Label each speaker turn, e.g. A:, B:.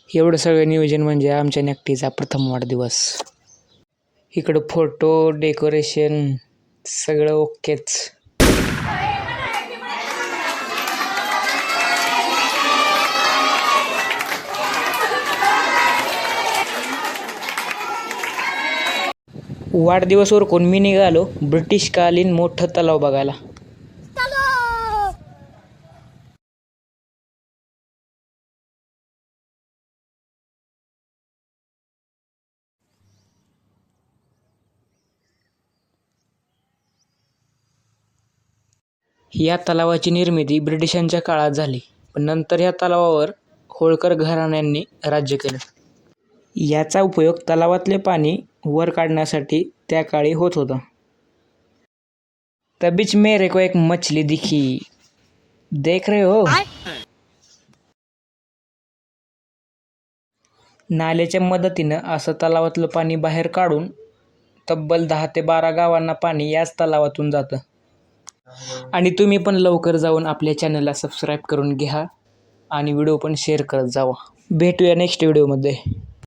A: एवढं सगळं नियोजन म्हणजे आमच्या नॅकटीचा प्रथम वाढदिवस. इकडं फोटो डेकोरेशन सगळं ओकेच. वाढदिवस उरकून मी निघालो ब्रिटिशकालीन मोठं तलाव बघायला. या तलावाची निर्मिती ब्रिटिशांच्या काळात झाली, पण नंतर या तलावावर होळकर घराण्यांनी राज्य केलं. याचा उपयोग तलावातले पाणी वर काढण्यासाठी त्या काळी होत होता. तब बीच मेरे को एक मछली दिखी, देख रहे हो? नाल्याच्या मदतीनं असं तलावातलं पाणी बाहेर काढून तब्बल 10 ते 12 गावांना पाणी याच तलावातून जातं. आणि तुम्ही पण लवकर जाऊन आपल्या चॅनलला सबस्क्राईब करून घ्या आणि व्हिडिओ पण शेअर करत जावा. भेटूया नेक्स्ट व्हिडिओमध्ये.